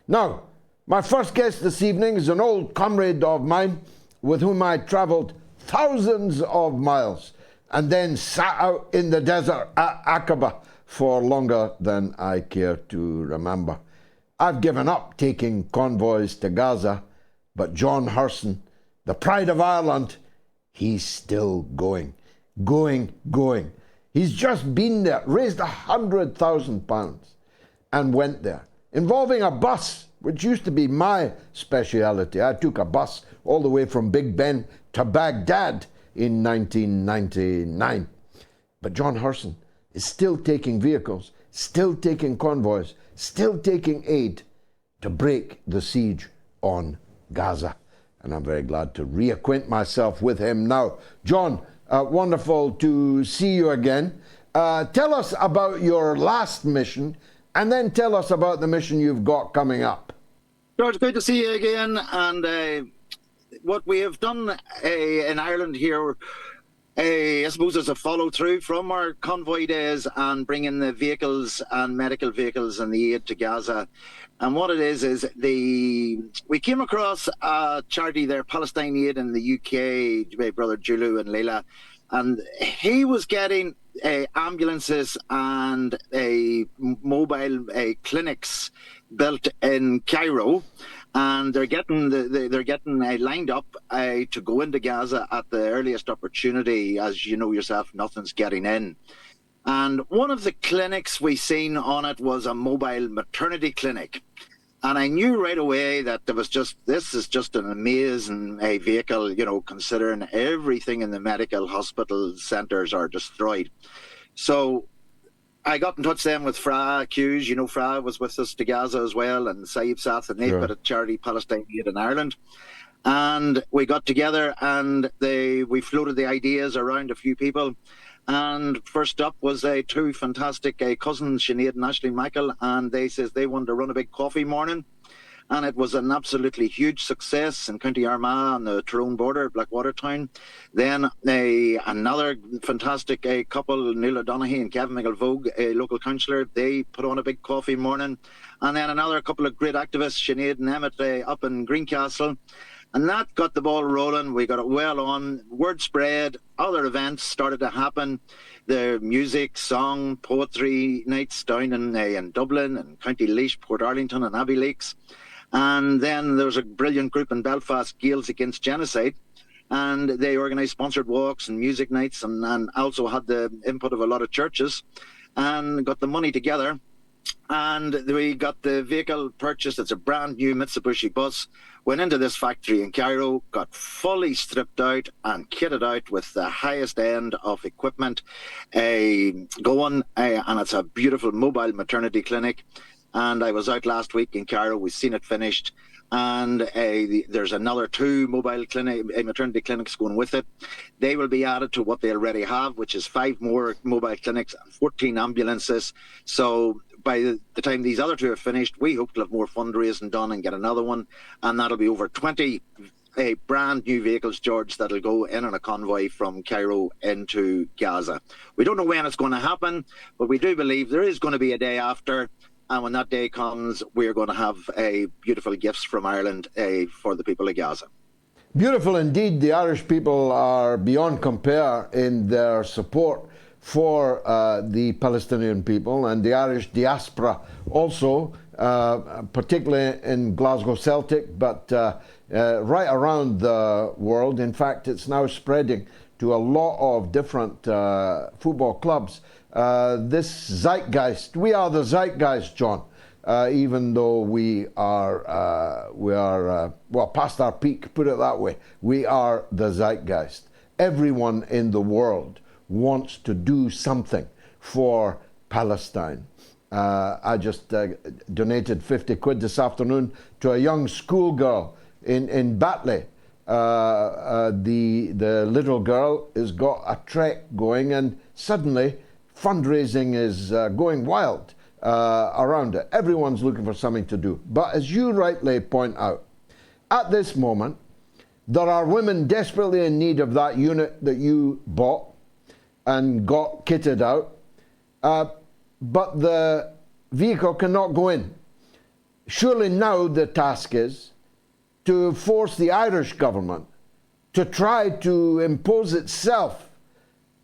Now, my first guest this evening is an old comrade of mine with whom I travelled thousands of miles and then sat out in the desert at Aqaba for longer than I care to remember. I've given up taking convoys to Gaza, but John Hurson, the pride of Ireland, he's still going. He's just been there, raised £100,000 and went there, involving a bus, which used to be my speciality. I took a bus all the way from Big Ben to Baghdad in 1999. But John Hurson is still taking vehicles, still taking convoys, still taking aid to break the siege on Gaza. And I'm very glad to reacquaint myself with him now. John, wonderful to see you again. Tell us about your last mission, and then tell us about the mission you've got coming up. George, good to see you again. And what we have done in Ireland here, I suppose, is a follow-through from our convoy days and bringing the vehicles and medical vehicles and the aid to Gaza. And what it is we came across a charity there, Palestine Aid in the UK, my brother Julu and Leila, and he was getting ambulances and mobile clinics built in Cairo, and they're getting lined up to go into Gaza at the earliest opportunity. As you know yourself, nothing's getting in. And one of the clinics we seen on it was a mobile maternity clinic. And I knew right away that this is just an amazing vehicle, you know, considering everything in the medical hospital centres are destroyed. So I got in touch then with Fra Hughes. You know, Fra was with us to Gaza as well, and Saeed Sath, and they've got a charity, Palestine Aid in Ireland. And we got together and we floated the ideas around a few people. And first up was two fantastic cousins, Sinead and Ashley Michael, and they says they wanted to run a big coffee morning. And it was an absolutely huge success in County Armagh on the Tyrone border, Blackwater town. Then another fantastic couple, Neil O'Donoghue and Kevin McElvogue, a local councillor, they put on a big coffee morning. And then another couple of great activists, Sinead and Emmett, up in Greencastle. And that got the ball rolling. We got it well on. Word spread. Other events started to happen. The music, song, poetry nights down in Dublin and County Laois, Port Arlington and Abbeyleix. And then there was a brilliant group in Belfast, Gaels Against Genocide. And they organised sponsored walks and music nights and also had the input of a lot of churches and got the money together. And we got the vehicle purchased. It's a brand new Mitsubishi bus. Went into this factory in Cairo, got fully stripped out and kitted out with the highest end of equipment going. And it's a beautiful mobile maternity clinic. And I was out last week in Cairo. We've seen it finished. And there's another two mobile maternity clinics going with it. They will be added to what they already have, which is 5 more mobile clinics and 14 ambulances. So by the time these other two are finished, we hope to have more fundraising done and get another one. And that'll be over 20 brand new vehicles, George, that'll go in on a convoy from Cairo into Gaza. We don't know when it's going to happen, but we do believe there is going to be a day after. And when that day comes, we're going to have beautiful gifts from Ireland for the people of Gaza. Beautiful indeed. The Irish people are beyond compare in their support for the Palestinian people and the Irish diaspora also, particularly in Glasgow Celtic, but right around the world. In fact, it's now spreading to a lot of different football clubs. This zeitgeist, we are the zeitgeist, John, even though we are well, past our peak, put it that way. We are the zeitgeist. Everyone in the world wants to do something for Palestine. I just donated 50 quid this afternoon to a young schoolgirl in Batley. The little girl has got a trek going, and suddenly fundraising is going wild around it. Everyone's looking for something to do. But as you rightly point out, at this moment, there are women desperately in need of that unit that you bought and got kitted out, but the vehicle cannot go in. surely now the task is to force the Irish government to try to impose itself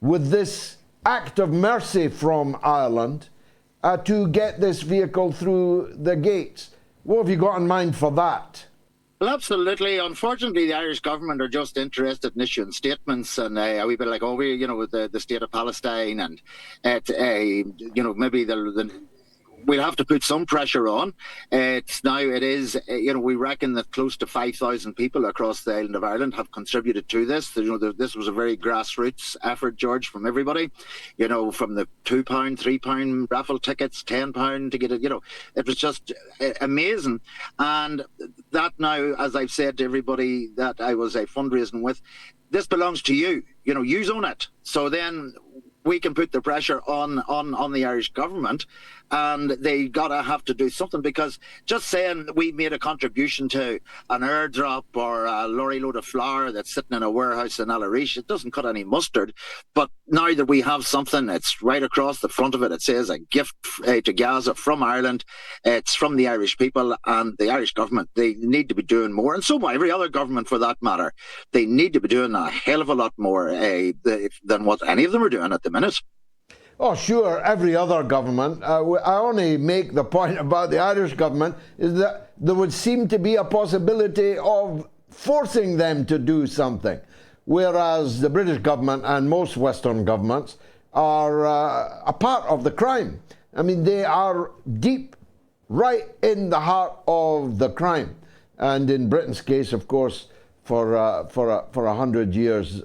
with this act of mercy from Ireland to get this vehicle through the gates. What have you got in mind for that? Well, absolutely. Unfortunately, the Irish government are just interested in issuing statements and a wee bit like, oh, we, the state of Palestine, and maybe we'll have to put some pressure on. It is, we reckon that close to 5,000 people across the island of Ireland have contributed to this. This was a very grassroots effort, George, from everybody, from the £2, £3 raffle tickets, £10 to get it, it was just amazing. And that now, as I've said to everybody that I was fundraising with, this belongs to you, you own it. So then we can put the pressure on the Irish government, and they gotta have to do something, because just saying we made a contribution to an airdrop or a lorry load of flour that's sitting in a warehouse in Alarish, it doesn't cut any mustard. But now that we have something, it's right across the front of it. It says a gift to Gaza from Ireland. It's from the Irish people, and the Irish government, they need to be doing more, and so might every other government for that matter. They need to be doing a hell of a lot more than what any of them are doing at the minute. Oh, sure, every other government. I only make the point about the Irish government is that there would seem to be a possibility of forcing them to do something, whereas the British government and most Western governments are a part of the crime. I mean, they are deep right in the heart of the crime. And in Britain's case, of course, for 100 years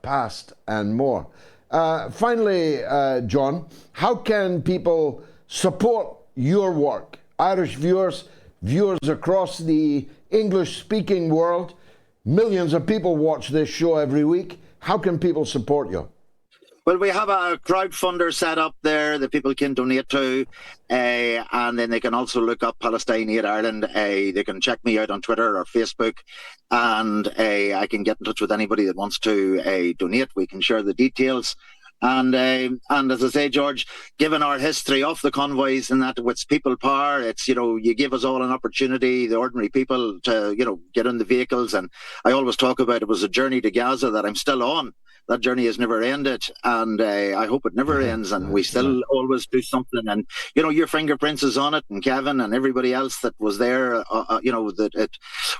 past and more. Finally, John, how can people support your work? Irish viewers across the English-speaking world, millions of people watch this show every week. How can people support you? Well, we have a crowdfunder set up there that people can donate to, and then they can also look up Palestine Aid Ireland. They can check me out on Twitter or Facebook, and I can get in touch with anybody that wants to donate. We can share the details. And as I say, George, given our history of the convoys and that with people power, it's, you give us all an opportunity, the ordinary people, to, get in the vehicles. And I always talk about it was a journey to Gaza that I'm still on. That journey has never ended, and I hope it never ends, and we still always do something. And, your fingerprints is on it, and Kevin and everybody else that was there,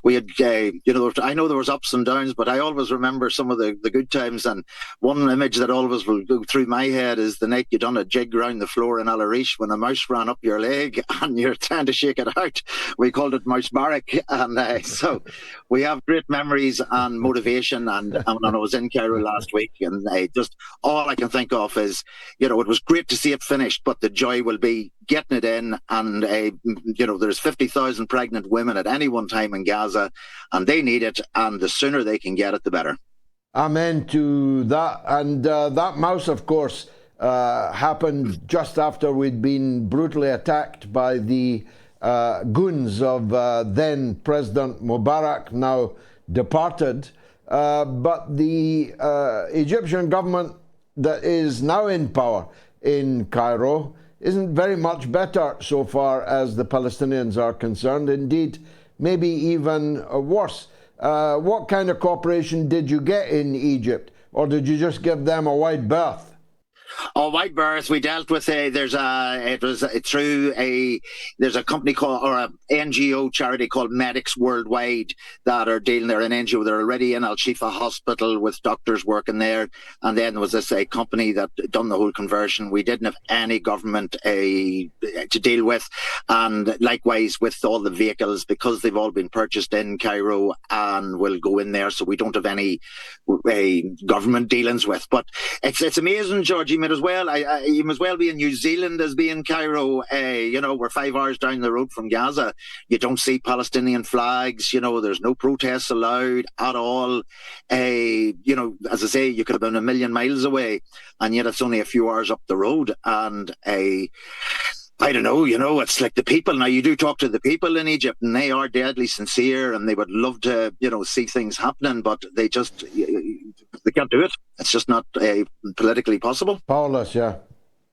we had, I know there was ups and downs, but I always remember some of the good times. And one image that always will go through my head is the night you done a jig round the floor in Alarish when a mouse ran up your leg and you're trying to shake it out. We called it Mouse Barrack. And so we have great memories and motivation. And when I was in Cairo last week, and just all I can think of is, it was great to see it finished, but the joy will be getting it in. And, there's 50,000 pregnant women at any one time in Gaza, and they need it. And the sooner they can get it, the better. Amen to that. And that mouse, of course, happened just after we'd been brutally attacked by the goons of then President Mubarak, now departed. But the Egyptian government that is now in power in Cairo isn't very much better so far as the Palestinians are concerned. Indeed, maybe even worse. What kind of cooperation did you get in Egypt? Or did you just give them a wide berth? Oh, wide berth. We dealt with there's a company called, or a NGO charity called Medics Worldwide that are dealing. They're an NGO. They're already in Al Shifa Hospital with doctors working there. And then there was this company that done the whole conversion. We didn't have any government to deal with, and likewise with all the vehicles, because they've all been purchased in Cairo and will go in there. So we don't have any government dealings with. But it's amazing, George. You might as well be in New Zealand as be in Cairo. We're 5 hours down the road from Gaza. You don't see Palestinian flags. There's no protests allowed at all. As I say, you could have been a million miles away, and yet it's only a few hours up the road. And I don't know, it's like the people. Now, you do talk to the people in Egypt, and they are deadly sincere, and they would love to, see things happening, but they can't do it. It's just not politically possible. Powerless, yeah.